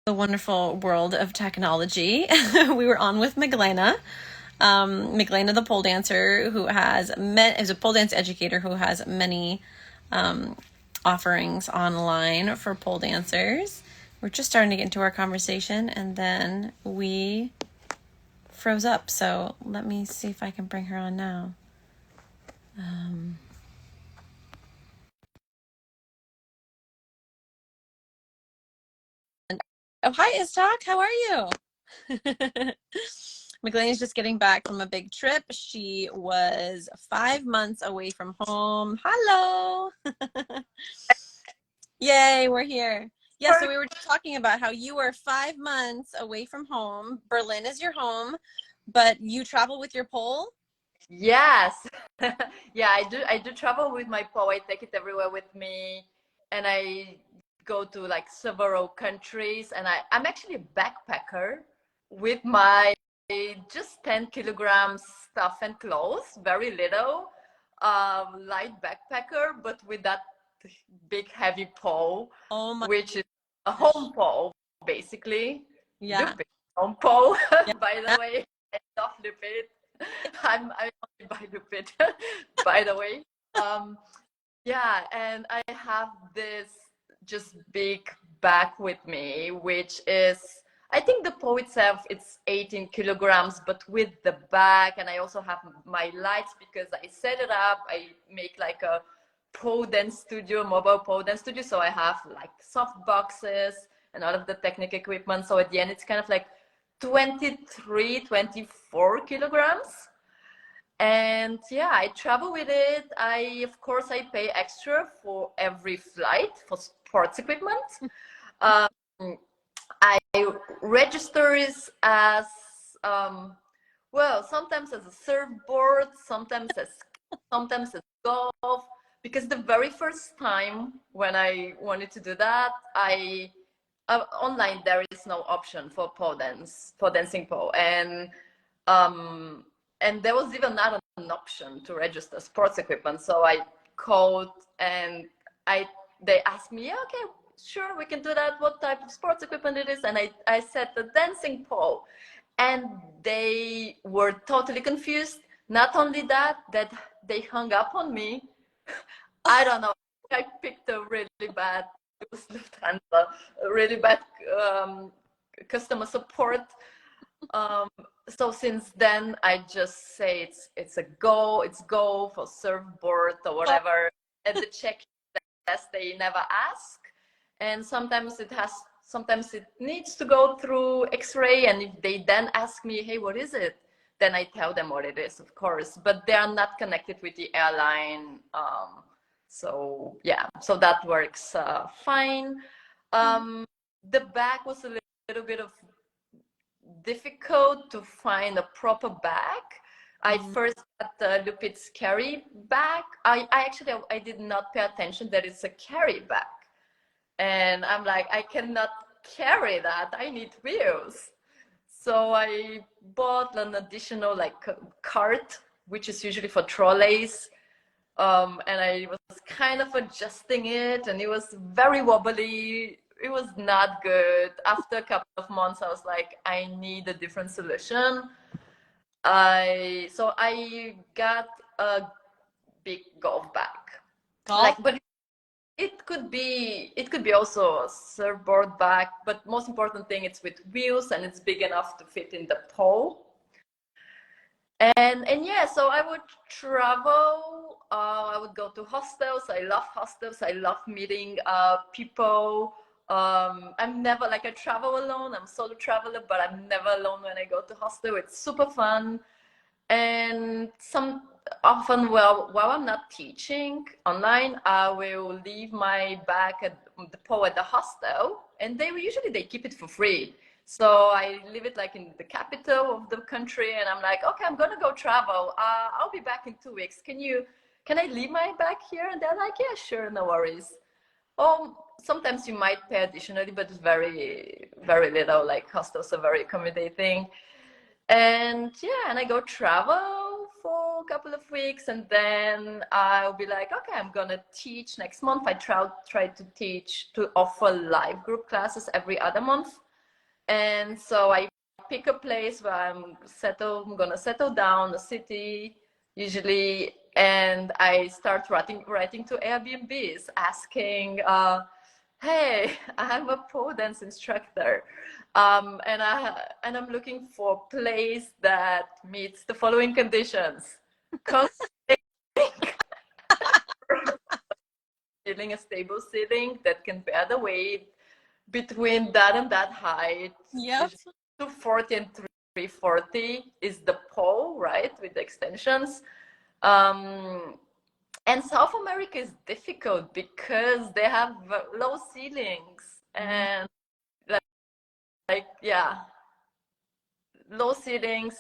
the wonderful world of technology. We were on with Miglena. Miglena, the pole dancer, who is a pole dance educator who has many offerings online for pole dancers. We're just starting to get into our conversation, and then we froze up. So let me see if I can bring her on now. Oh, hi, Istok. How are you? McLean's just getting back from a big trip. She was 5 months away from home. Hello. Yay, we're here. Yeah, so we were just talking about how you were 5 months away from home. Berlin is your home, but you travel with your pole? Yes. Yeah, I do travel with my pole. I take it everywhere with me, and I go to like several countries, and I'm actually a backpacker with my just 10 kilograms stuff and clothes, very little, light backpacker, but with that big heavy pole, Oh my which is a gosh. home pole, basically. Yeah. Lupit home pole, Yeah. by the way. I love Lupit. I'm only by Lupit, by the way. Um, yeah, and I have this just big bag with me, which is, I think the pole itself, it's 18 kilograms, but with the bag, and I also have my lights because I set it up. I make like a pole dance studio, mobile pole dance studio. So I have like soft boxes and all of the technical equipment. So at the end, it's kind of like 23, 24 kilograms. And yeah, I travel with it. Of course, I pay extra for every flight for sports equipment. Um, I register as, um, well, sometimes as a surfboard, sometimes as golf. Because the very first time when I wanted to do that, online there is no option for dancing pole, um, and there was even not an option to register sports equipment. So I called, and I they asked me, yeah, okay, sure, we can do that. What type of sports equipment it is? And I said the dancing pole, and they were totally confused. Not only that, they hung up on me. I don't know. I picked a really bad, it was Lufthansa, a really bad customer support. Um, so since then, I just say it's go for surfboard or whatever. At the check test, they never ask, and sometimes it needs to go through X-ray, and if they then ask me, hey, what is it? Then I tell them what it is, of course, but they are not connected with the airline. So yeah, so that works fine. Um, the bag was a little bit of difficult to find a proper bag. I first got the LUPIT'S carry bag. I did not pay attention that it's a carry bag. And I'm like, I cannot carry that. I need wheels. So I bought an additional like cart, which is usually for trolleys. And I was kind of adjusting it, and it was very wobbly. It was not good. After a couple of months, I was like, I need a different solution. I got a big golf bag. Golf. Like, but it could be also a surfboard bag. But most important thing, it's with wheels and it's big enough to fit in the pole. And yeah, so I would travel. I would go to hostels. I love hostels. I love meeting people. I'm never like, I travel alone. I'm solo traveler, but I'm never alone when I go to hostel. It's super fun. And often, well, while I'm not teaching online, I will leave my bag at the pole at the hostel, and they keep it for free. So I leave it like in the capital of the country, and I'm like, okay, I'm gonna go travel. I'll be back in 2 weeks. Can I leave my bag here? And they're like, yeah, sure, no worries. Or sometimes you might pay additionally, but it's very, very little. Like hostels are very accommodating. And yeah, and I go travel for a couple of weeks, and then I'll be like, okay, I'm gonna teach next month. I try to offer live group classes every other month. And so I pick a place where I'm gonna settle down, a city usually, and I start writing to Airbnbs asking, hey, I'm a pole dance instructor, and I'm looking for a place that meets the following conditions: ceiling, a stable ceiling that can bear the weight between that and that height. Yep. 240 and 340 is the pole, right, with the extensions. And South America is difficult because they have low ceilings and yeah, low ceilings,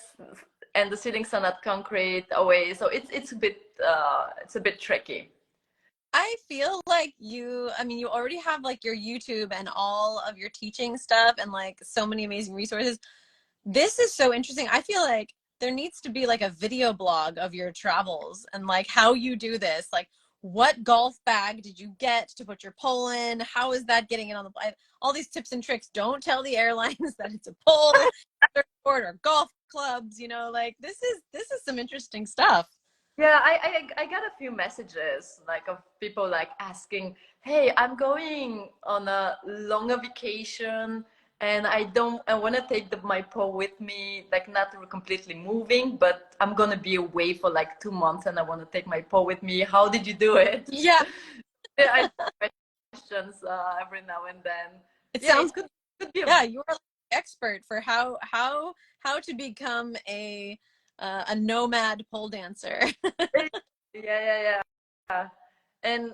and the ceilings are not concrete away, so it's a bit tricky. I feel like I mean, you already have like your YouTube and all of your teaching stuff and like so many amazing resources. This is so interesting. I feel like there needs to be like a video blog of your travels and like how you do this. Like, what golf bag did you get to put your pole in? How is that getting it on the all these tips and tricks? Don't tell the airlines that it's a pole or golf clubs, you know, like this is some interesting stuff. Yeah, I got a few messages like of people like asking, hey, I'm going on a longer vacation and I want to take my pole with me, like not completely moving, but I'm gonna be away for like 2 months and I want to take my pole with me. How did you do it? Yeah. Yeah, I get questions every now and then. It Yeah, sounds it could be yeah, you are like the expert for how to become a nomad pole dancer. yeah. And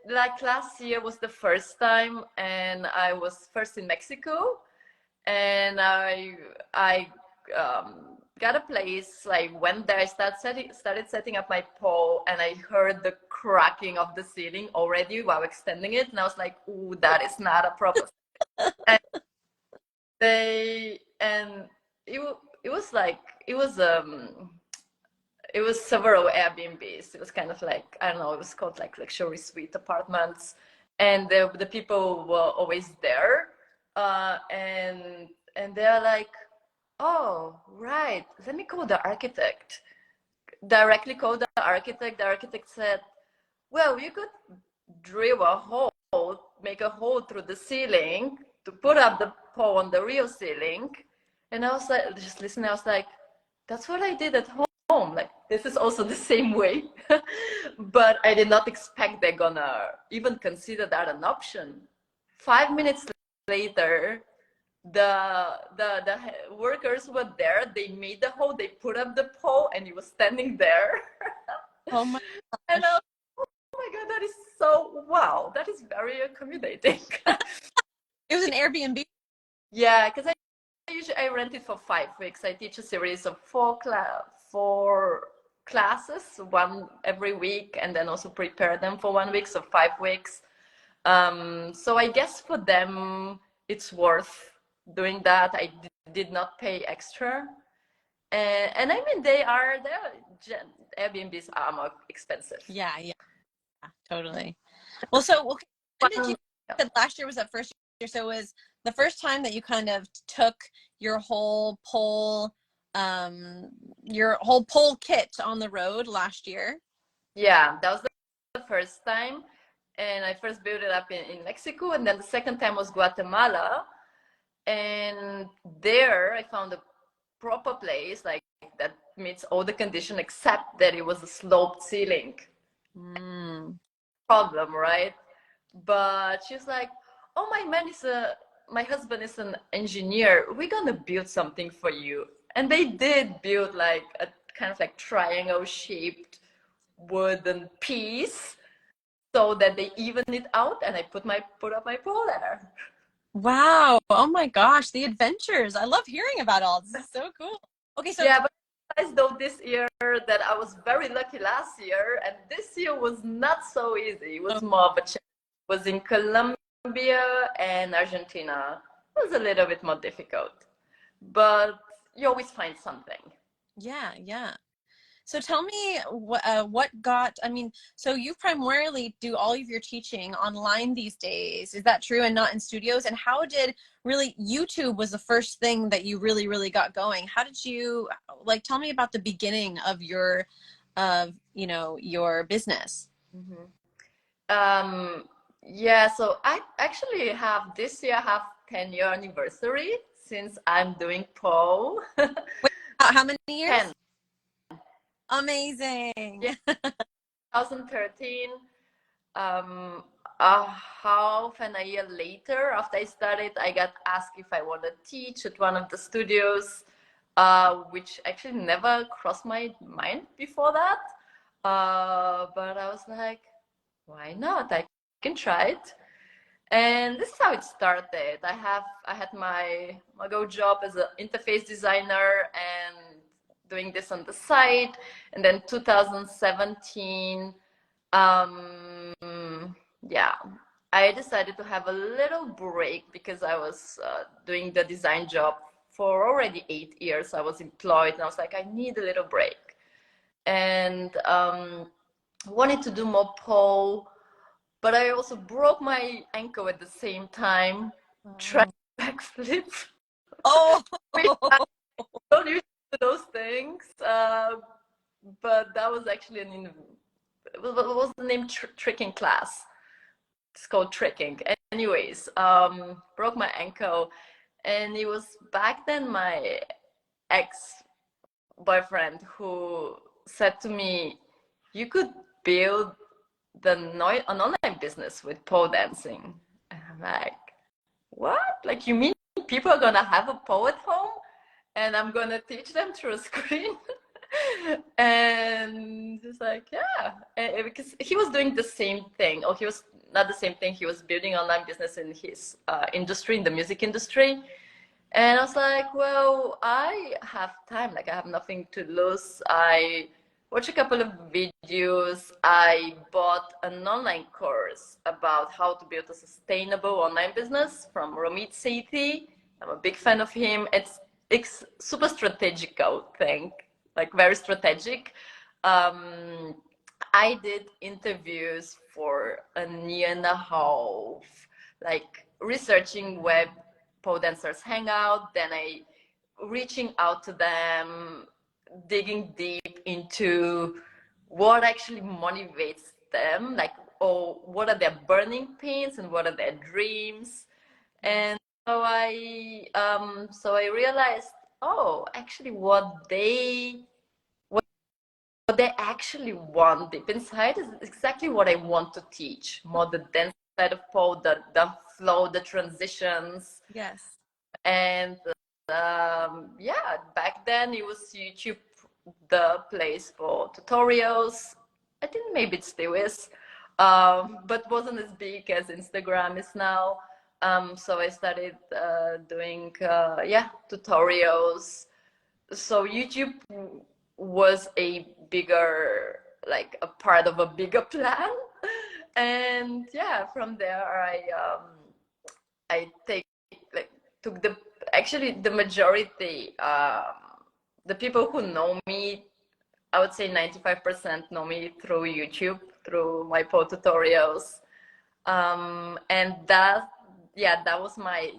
like last year was the first time, and I was first in Mexico, and I got a place. I went there. I started setting up my pole, and I heard the cracking of the ceiling already while extending it, and I was like, "Ooh, that is not a proper." And they and it was like it was several Airbnbs. It was kind of like, I don't know, it was called like luxury suite apartments. And the people were always there. And they're like, oh, right, let me call the architect. Directly called the architect. The architect said, well, you could drill a hole, make a hole through the ceiling to put up the pole on the real ceiling. And I was like, just listening, I was like, that's what I did at home. Like, this is also the same way. But I did not expect they're gonna even consider that an option. 5 minutes later, the workers were there. They made the hole, they put up the pole, and he was standing there. Oh my And gosh. oh my God, that is so, wow, that is very accommodating. It was an Airbnb. Yeah, because I rent it for 5 weeks. I teach a series of four classes, one every week, and then also prepare them for 1 week, so 5 weeks. So I guess for them, it's worth doing that. I did not pay extra. And I mean, Airbnbs are more expensive. Yeah, totally. Well, so okay, when did you said last year was that first year? So it was the first time that you kind of took your whole pole kit on the road last year? Yeah, that was the first time. And I first built it up in Mexico. And then the second time was Guatemala. And there I found a proper place like that meets all the conditions except that it was a sloped ceiling. Problem, right? But she's like, oh, my husband is an engineer, we're gonna build something for you. And they did build like a kind of like triangle shaped wooden piece so that they even it out, and I put up my pole there. Wow. Oh my gosh, the adventures. I love hearing about all this. Is so cool. Okay, so Yeah, but I realized though this year that I was very lucky last year, and this year was not so easy. It was more of a challenge. It was in Colombia and Argentina. It was a little bit more difficult, but you always find something. yeah. So tell me what got, I mean, so you primarily do all of your teaching online these days. Is that true, and not in studios? And how did really YouTube was the first thing that you really, really got going? How did you, like, tell me about the beginning of your, you know, your business? Mhm. Um, yeah, so I actually have this year have 10-year anniversary since I'm doing pole. Wait, how many years? 10. Amazing. Yeah, 2013. Um, half and a year later, after I started, I got asked if I want to teach at one of the studios, which actually never crossed my mind before that. But I was like, why not? I can try it. And this is how it started. I had my go job as an interface designer and doing this on the side. And then 2017, yeah, I decided to have a little break because I was doing the design job for already 8 years. I was employed, and I was like, I need a little break, and wanted to do more pole, but I also broke my ankle at the same time trying to backflip. Oh. Which I don't usually do those things, but that was actually what was the name? Tricking class. It's called tricking. Anyways, broke my ankle, and it was back then my ex-boyfriend who said to me, "You could build an online business with pole dancing." And I'm like, what? Like, you mean people are gonna have a pole at home and I'm gonna teach them through a screen? And he's like, yeah, because he was doing the same thing, or he was not the same thing. He was building online business in his industry, in the music industry. And I was like, well, I have time. Like, I have nothing to lose. I watched a couple of videos. I bought an online course about how to build a sustainable online business from Romit Sethi. I'm a big fan of him. It's super strategical thing, like very strategic. Um, I did interviews for a year and a half, like researching web pole dancers hangout, then I reaching out to them, digging deep into what actually motivates them, like, oh, what are their burning pains and what are their dreams. And so I realized, oh, actually what they actually want deep inside is exactly what I want to teach. More the dance side of pole, the flow, the transitions. Yes. And yeah, back then it was YouTube the place for tutorials. I think maybe it still is, but wasn't as big as Instagram is now. So I started doing yeah, tutorials. So YouTube was a bigger, like a part of a bigger plan. And yeah, from there I take like took the actually the majority, the people who know me, I would say 95% know me through YouTube, through my pole tutorials. And that, yeah, that was my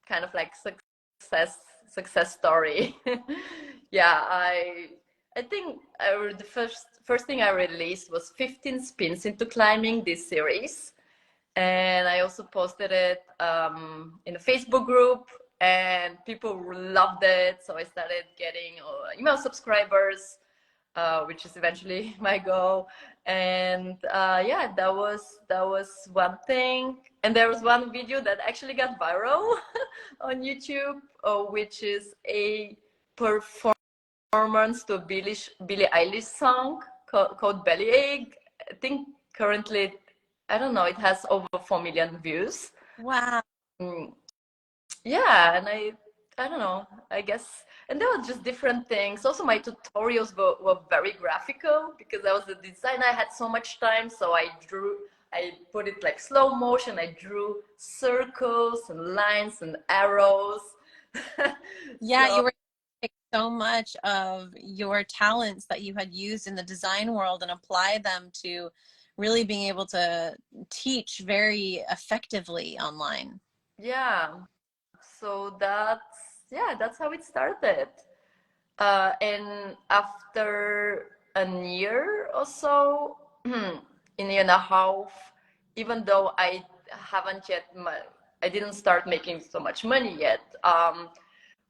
kind of like success story. Yeah, I think the first thing I released was 15 spins into climbing, this series. And I also posted it in a Facebook group, and people loved it. So I started getting email subscribers, which is eventually my goal. And yeah, that was one thing. And there was one video that actually got viral on YouTube, which is a performance to a Billie Eilish song called Bellyache. I think currently, I don't know, it has over 4 million views. Wow. Yeah, and I don't know, I guess, and there were just different things. Also, my tutorials were very graphical because I was a designer. I had so much time, so I put it like slow motion. I drew circles and lines and arrows. Yeah, So you were so much of your talents that you had used in the design world and apply them to really being able to teach very effectively online. Yeah. So that's how it started. And after a year or so, in a year and a half, even though I didn't start making so much money yet,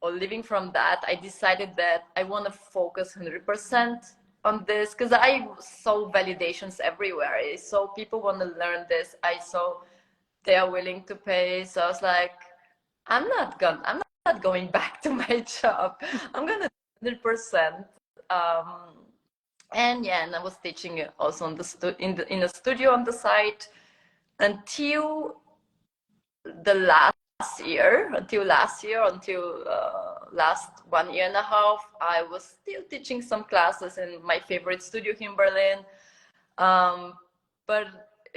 or living from that, I decided that I want to focus 100% on this because I saw validations everywhere. I saw people want to learn this. I saw they are willing to pay. So I was like, I'm not going back to my job. I'm gonna do 100%. Um, and yeah, and I was teaching also on in the studio on the side until the until last 1 year and a half. I was still teaching some classes in my favorite studio here in Berlin. But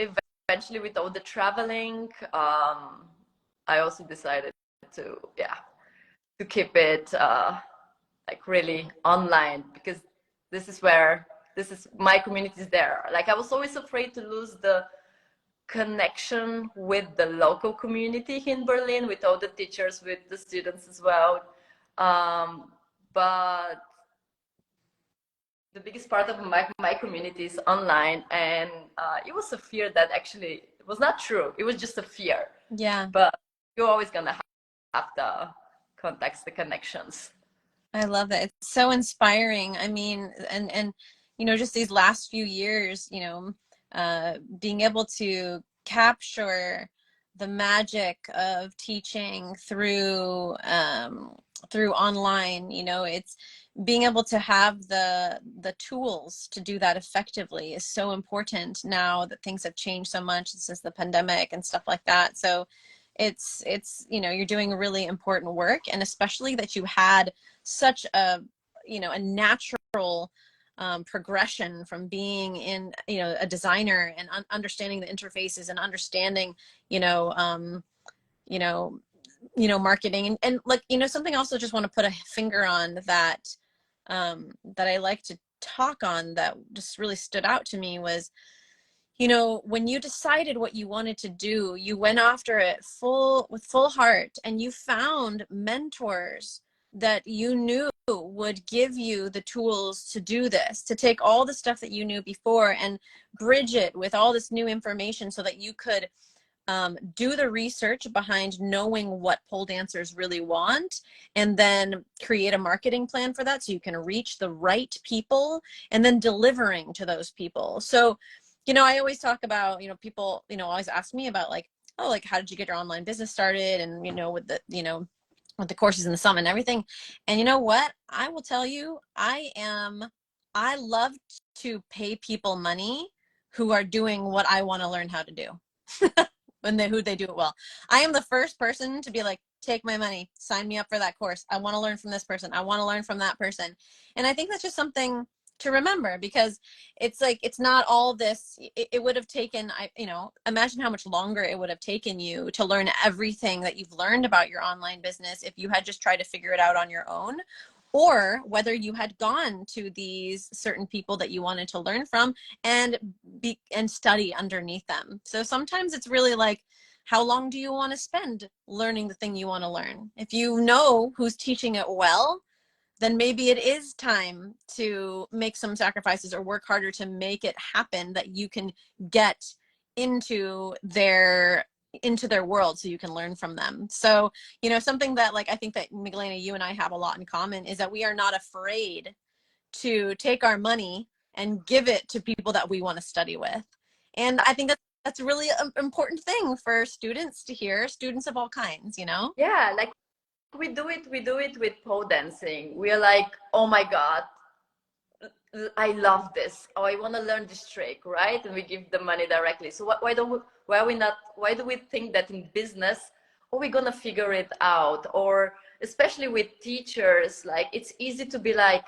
eventually, with all the traveling, I also decided to to keep it like really online, because this is my community is there. Like, I was always afraid to lose the connection with the local community in Berlin, with all the teachers, with the students as well. But the biggest part of my community is online, and it was a fear that actually was not true. It was just a fear. Yeah. But you're always gonna have the contacts, the connections. I love it. It's so inspiring. I mean, and you know, just these last few years, you know, being able to capture the magic of teaching through online, you know, it's being able to have the tools to do that effectively is so important now that things have changed so much since the pandemic and stuff like that. So it's you know, you're doing really important work, and especially that you had such a, you know, a natural progression from being in, you know, a designer and understanding the interfaces and understanding, you know, you know, marketing and like, you know, something also just want to put a finger on that that I like to talk on that just really stood out to me was, you know, when you decided what you wanted to do, you went after it with full heart, and you found mentors that you knew would give you the tools to do this, to take all the stuff that you knew before and bridge it with all this new information so that you could do the research behind knowing what pole dancers really want, and then create a marketing plan for that so you can reach the right people, and then delivering to those people. So, you know, I always talk about, you know, people, you know, always ask me about like, oh, like, how did you get your online business started? And, you know, with the, you know, with the courses and the summit and everything. And you know what? I will tell you, I love to pay people money who are doing what I want to learn how to do. Who they do it well. I am the first person to be like, take my money, sign me up for that course. I want to learn from this person. I want to learn from that person. And I think that's just something to remember, because it's like, it's not all this, it would have taken, you know, imagine how much longer it would have taken you to learn everything that you've learned about your online business if you had just tried to figure it out on your own, or whether you had gone to these certain people that you wanted to learn from and study underneath them. So sometimes it's really like, how long do you want to spend learning the thing you want to learn? If you know who's teaching it well, then maybe it is time to make some sacrifices or work harder to make it happen, that you can get into their world so you can learn from them. So, you know, something that, like, I think that Miglena, you and I have a lot in common is that we are not afraid to take our money and give it to people that we want to study with. And I think that's really an important thing for students to hear, students of all kinds, you know? Yeah, like we do it with pole dancing. We are like, oh my god, I love this. Oh, I want to learn this trick, right? And we give the money directly. So why do we think that in business, oh, we're gonna figure it out? Or especially with teachers, like, it's easy to be like,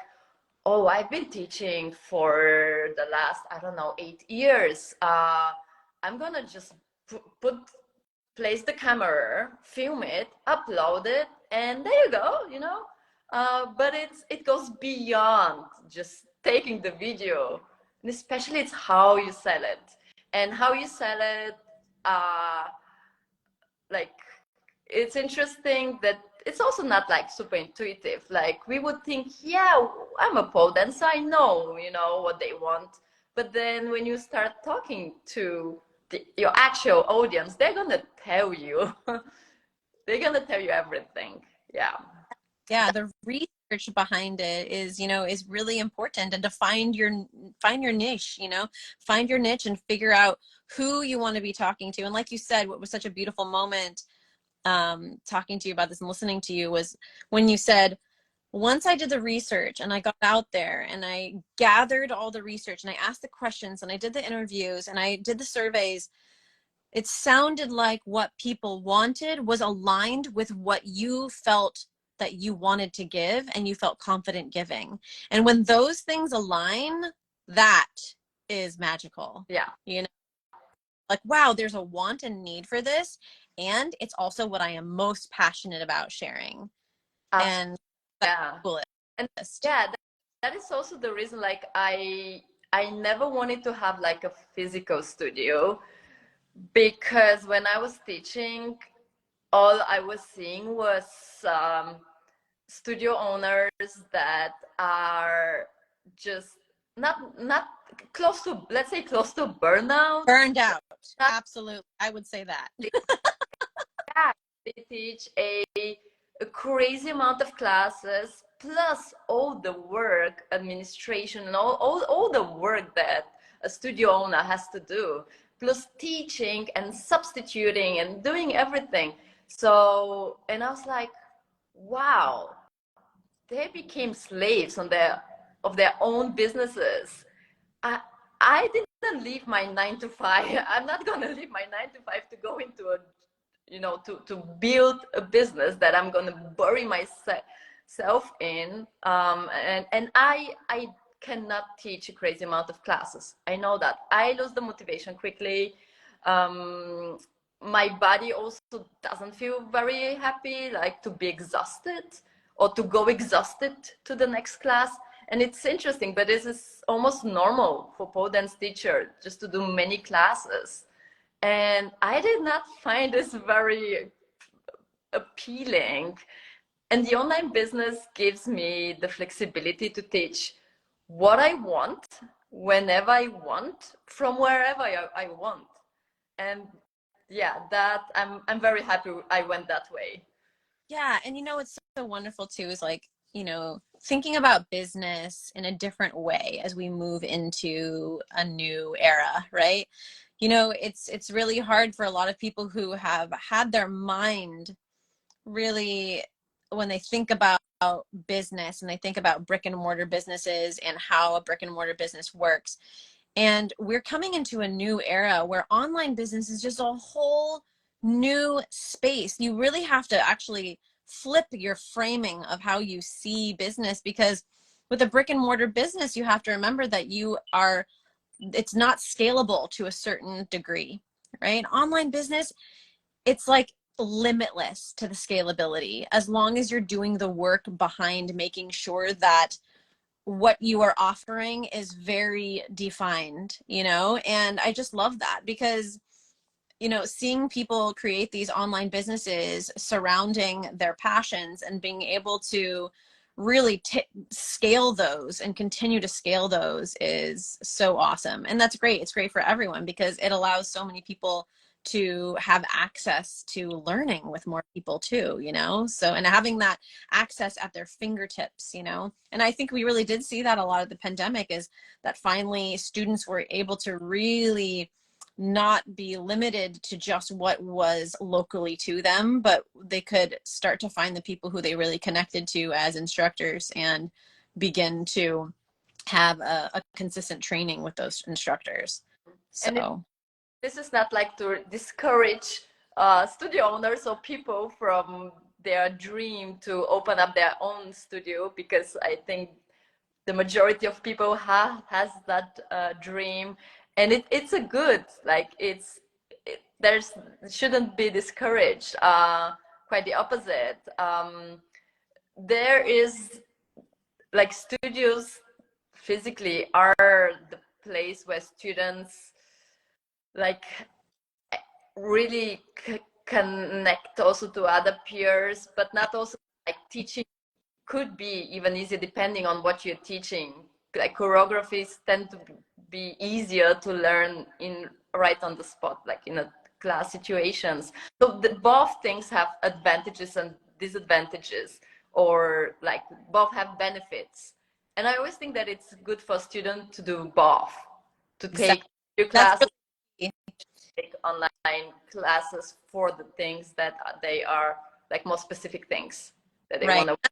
oh, I've been teaching for the last, I don't know, 8 years. I'm gonna just place the camera, film it, upload it, and there you go, you know. But it goes beyond just taking the video, and especially it's how you sell it, and how you sell it. Uh, like it's interesting that it's also not like super intuitive. Like we would think, yeah, I'm a pole dancer, I know, what they want. But then when you start talking to your actual audience, they're gonna tell you. They're gonna tell you everything. Yeah. Yeah, the research behind it is, is really important, and to find your niche, find your niche and figure out who you want to be talking to. And like you said, what was such a beautiful moment talking to you about this and listening to you was when you said, once I did the research and I got out there and I gathered all the research and I asked the questions and I did the interviews and I did the surveys, it sounded like what people wanted was aligned with what you felt that you wanted to give and you felt confident giving. And when those things align, that is magical. Yeah. Like, wow, there's a want and need for this, and it's also what I am most passionate about sharing. And that's Yeah. cool. And yeah, that is also the reason, like I never wanted to have like a physical studio, because when I was teaching, all I was seeing was studio owners that are just not close to, let's say, close to burnout. Burned out. Absolutely. I would say that. Yeah, they teach a crazy amount of classes, plus all the work, administration, and all the work that a studio owner has to do, plus teaching and substituting and doing everything. So, and I was like, wow, they became slaves of their own businesses. I, I didn't leave my 9 to 5. I'm not gonna leave my 9 to 5 to go into a, to build a business that I'm gonna bury myself in. And I cannot teach a crazy amount of classes. I know that. I lose the motivation quickly. My body also doesn't feel very happy, like to be exhausted or to go exhausted to the next class. And it's interesting, but this is almost normal for pole dance teacher, just to do many classes. And I did not find this very appealing. And the online business gives me the flexibility to teach what I want, whenever I want, from wherever I want. And yeah, that I'm very happy I went that way. Yeah. And what's so wonderful too is like, thinking about business in a different way as we move into a new era, right? It's really hard for a lot of people who have had their mind really, when they think about business and they think about brick and mortar businesses and how a brick and mortar business works. And we're coming into a new era where online business is just a whole new space. You really have to actually flip your framing of how you see business, because with a brick and mortar business, you have to remember that it's not scalable to a certain degree, right? Online business, it's like limitless to the scalability, as long as you're doing the work behind making sure that what you are offering is very defined, and I just love that, because seeing people create these online businesses surrounding their passions and being able to really scale those and continue to scale those is so awesome. And that's great. It's great for everyone because it allows so many people to have access to learning with more people too, so, and having that access at their fingertips, and I think we really did see that a lot of the pandemic is that finally students were able to really not be limited to just what was locally to them, but they could start to find the people who they really connected to as instructors and begin to have a consistent training with those instructors. So this is not like to discourage studio owners or people from their dream to open up their own studio, because I think the majority of people has that dream, and it's a good, like it shouldn't be discouraged, quite the opposite. there is like studios physically are the place where students like really connect also to other peers, but not also like teaching could be even easier depending on what you're teaching. Like choreographies tend to be easier to learn in right on the spot, like in a class situations. So both things have advantages and disadvantages, or like both have benefits. And I always think that it's good for students to do both, to take Exactly. your That's classes, really take online classes for the things that they are like more specific things that they right. want to.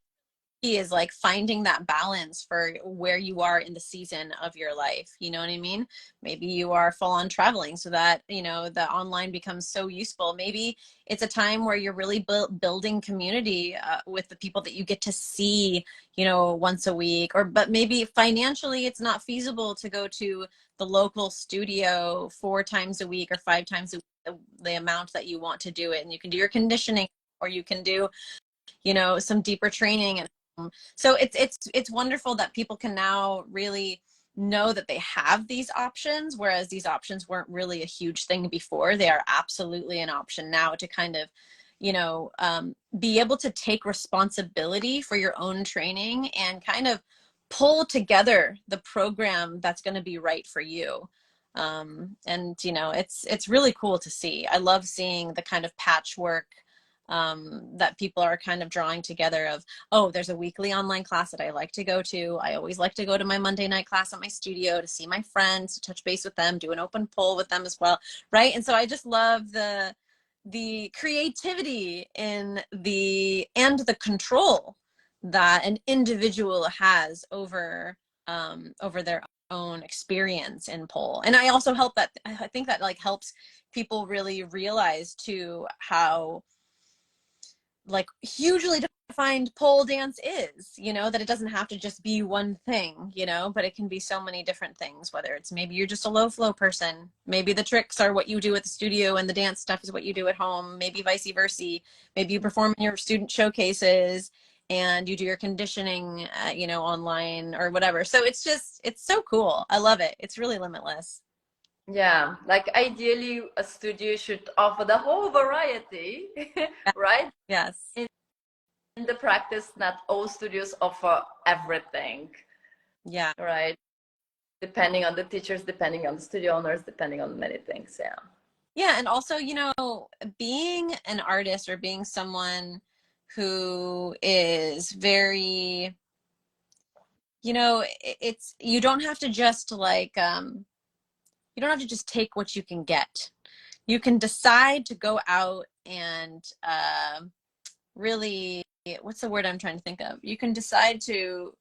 Key is like finding that balance for where you are in the season of your life. You know what I mean? Maybe you are full on traveling so that, you know, the online becomes so useful. Maybe it's a time where you're really building community with the people that you get to see, you know, once a week, or, but maybe financially it's not feasible to go to the local studio 4 times a week or 5 times a week, the amount that you want to do it. And you can do your conditioning, or you can do, you know, some deeper training. And so it's wonderful that people can now really know that they have these options, whereas these options weren't really a huge thing before. They are absolutely an option now to kind of, you know, be able to take responsibility for your own training and kind of pull together the program that's going to be right for you. And you know, it's really cool to see. I love seeing the kind of patchwork that people are kind of drawing together of, oh, there's a weekly online class that I like to go to. I always like to go to my Monday night class at my studio to see my friends, to touch base with them, do an open poll with them as well, right? And so I just love the creativity in the control that an individual has over over their own experience in pole. And I also I think that like helps people really realize too how like hugely defined pole dance is, you know, that it doesn't have to just be one thing, you know, but it can be so many different things, whether it's maybe you're just a low flow person, maybe the tricks are what you do at the studio and the dance stuff is what you do at home, maybe vice versa, maybe you perform in your student showcases and you do your conditioning you know, online or whatever. So it's just, it's so cool. I love it. It's really limitless. Yeah, like ideally a studio should offer the whole variety, right? Yes. In the practice, not all studios offer everything, Yeah. right? Depending on the teachers, depending on the studio owners, depending on many things. Yeah. Yeah, and also, you know, being an artist or being someone who is very, you know, it's, you don't have to just like you don't have to just take what you can get. You can decide to go out and really, what's the word I'm trying to think of? You can decide to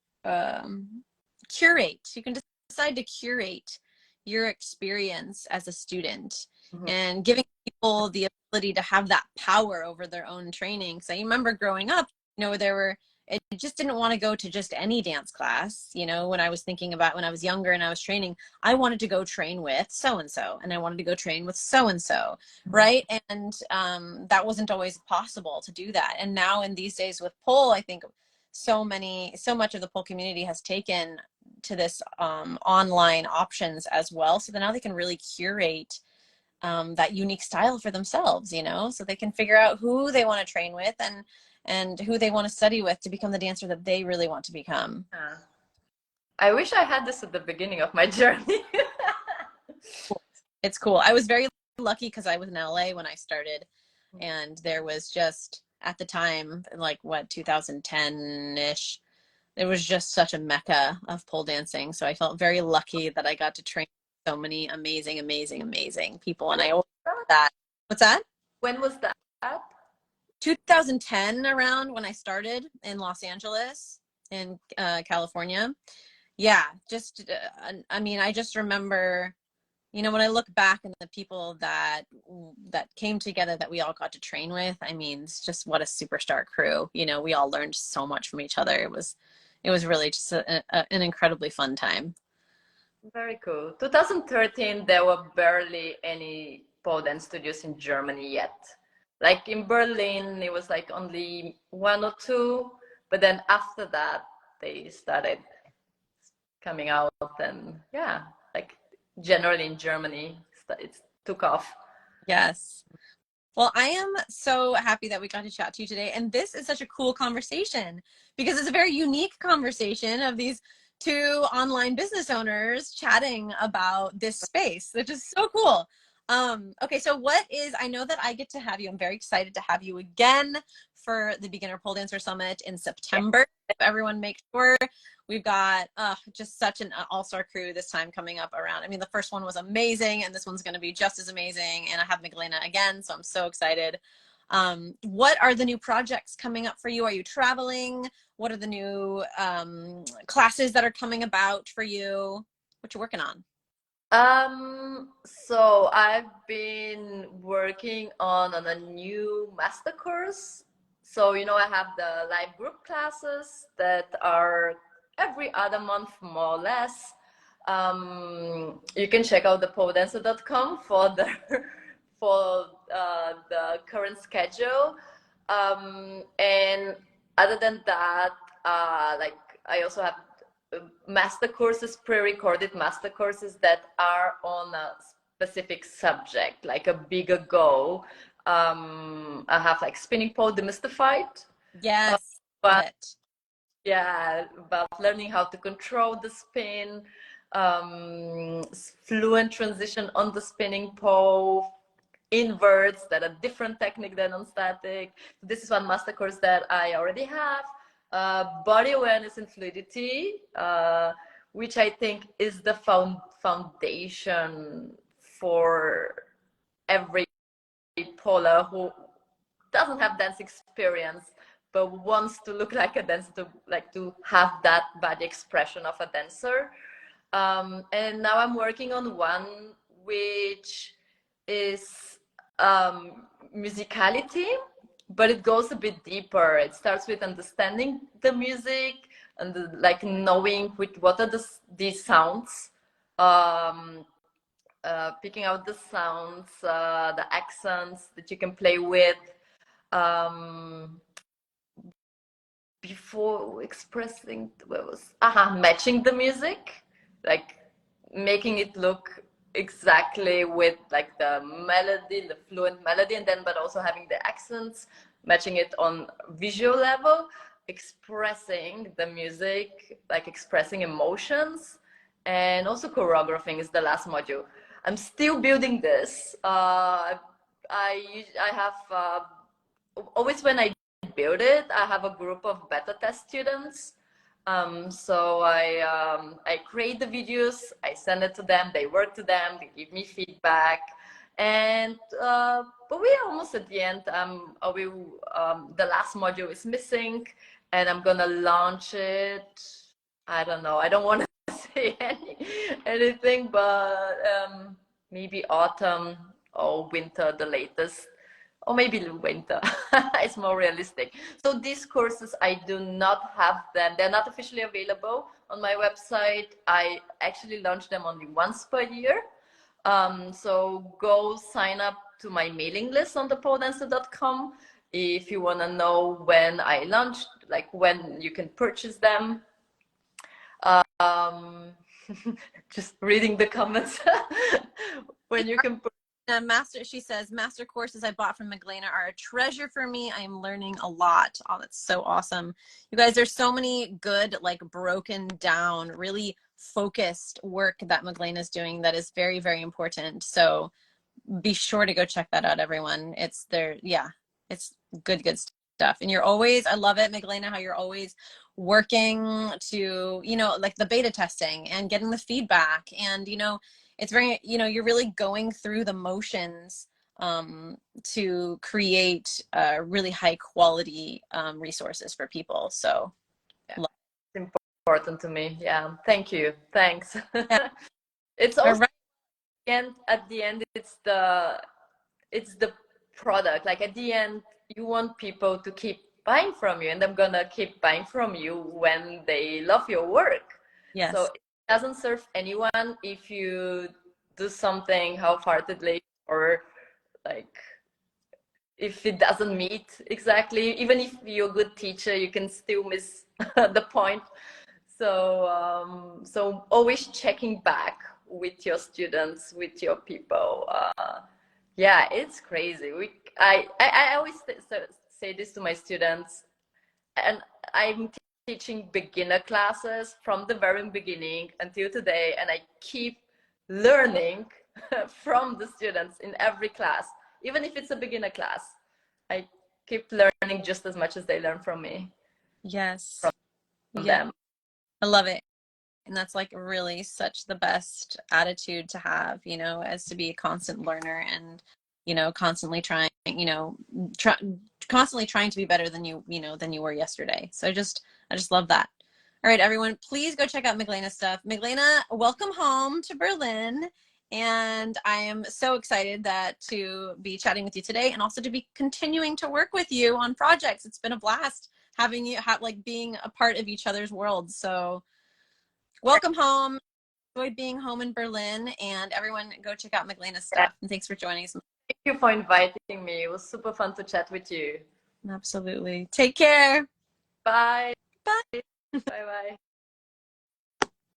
curate. You can decide to curate your experience as a student, Mm-hmm. and giving people the ability to have that power over their own training. So I remember growing up, you know, there were, it just didn't want to go to just any dance class. You know, when I was thinking about when I was younger and I was training, I wanted to go train with so-and-so, and I wanted to go train with so-and-so, right? And that wasn't always possible to do that. And now in these days with pole, I think so much of the pole community has taken to this online options as well. So that now they can really curate that unique style for themselves, you know, so they can figure out who they want to train with and who they want to study with to become the dancer that they really want to become. Yeah. I wish I had this at the beginning of my journey. It's cool. I was very lucky because I was in LA when I started, and there was just at the time, like what, 2010-ish, it was just such a mecca of pole dancing. So I felt very lucky that I got to train so many amazing, amazing, amazing people. And I always that. What's that? When was that? 2010 around when I started in Los Angeles in California. Yeah, just I mean, I just remember, you know, when I look back and the people that came together that we all got to train with, I mean, it's just what a superstar crew. You know, we all learned so much from each other. It was really just an incredibly fun time. Very cool. 2013, there were barely any pole dance studios in Germany yet. Like in Berlin, it was like only one or two. But then after that, they started coming out, and yeah, like generally in Germany, it took off. Yes. Well, I am so happy that we got to chat to you today. And this is such a cool conversation because it's a very unique conversation of these two online business owners chatting about this space, which is so cool. Okay, so I know that I get to have you. I'm very excited to have you again for the Beginner Pole Dancer Summit in September. If everyone make sure we've got just such an all-star crew this time coming up around. I mean, the first one was amazing, and this one's going to be just as amazing. And I have Miglena again, so I'm so excited. What are the new projects coming up for you? Are you traveling? What are the new classes that are coming about for you? What you working on? So I've been working on a new master course. So, you know, I have the live group classes that are every other month, more or less. You can check out the poledancer.com for the for the current schedule. And other than that, like I also have master courses, pre-recorded master courses that are on a specific subject, like a bigger goal. I have like spinning pole demystified. Yes, love But it. yeah, about learning how to control the spin, fluent transition on the spinning pole, inverts that are different technique than on static. This is one master course that I already have. Body awareness and fluidity, which I think is the foundation for every polar who doesn't have dance experience but wants to look like a dancer, to have that body expression of a dancer. And now I'm working on one which is musicality, but it goes a bit deeper. It starts with understanding the music and like knowing what are these sounds, picking out the sounds, the accents that you can play with, before expressing matching the music, like making it look exactly with like the melody, the fluent melody, and then but also having the accents, matching it on visual level, expressing the music, like expressing emotions, and also choreographing is the last module. I'm still building this. I have always when I build it, I have a group of beta test students. So I create the videos, I send it to them, they work to them, they give me feedback, and but we are almost at the end. The last module is missing, and I'm gonna launch it. I don't know. I don't want to say anything, but maybe autumn or winter, the latest, or maybe winter. It's more realistic. So these courses, I do not have them. They're not officially available on my website. I actually launch them only once per year. So go sign up to my mailing list on thepoledancer.com if you want to know when I launch, like when you can purchase them. Just reading the comments. When you can She says, master courses I bought from Miglena are a treasure for me. I am learning a lot. Oh, that's so awesome. You guys, there's so many good, like broken down, really focused work that Miglena is doing that is very, very important. So be sure to go check that out, everyone. It's there. Yeah, it's good stuff. And you're always, I love it, Miglena, how you're always working to, like the beta testing and getting the feedback. And, it's very, you're really going through the motions to create really high quality resources for people. So yeah, it's important to me. Yeah, thank you. Thanks. yeah. It's All also, right. and at the end, it's the product. Like at the end, you want people to keep buying from you, and I'm gonna keep buying from you when they love your work. So Yes. it doesn't serve anyone if you do something half-heartedly, or like if it doesn't meet exactly, even if you're a good teacher, you can still miss the point. So always checking back with your students, with your people. Yeah, it's crazy. I always say this to my students, and I'm teaching beginner classes from the very beginning until today, and I keep learning from the students in every class, even if it's a beginner class. I keep learning just as much as they learn from me, Yes. from Yeah. them. I love it. And that's like really such the best attitude to have, you know, as to be a constant learner and, you know, constantly trying, you know, constantly trying to be better than you know, than you were yesterday. So I just love that. All right, everyone, please go check out Miglena stuff. Miglena, welcome home to Berlin. And I am so excited that to be chatting with you today and also to be continuing to work with you on projects. It's been a blast having you like being a part of each other's worlds. So welcome home. Enjoy being home in Berlin, and everyone go check out Miglena's stuff. And thanks for joining us. Thank you for inviting me. It was super fun to chat with you. Absolutely. Take care. Bye. Bye. Bye bye.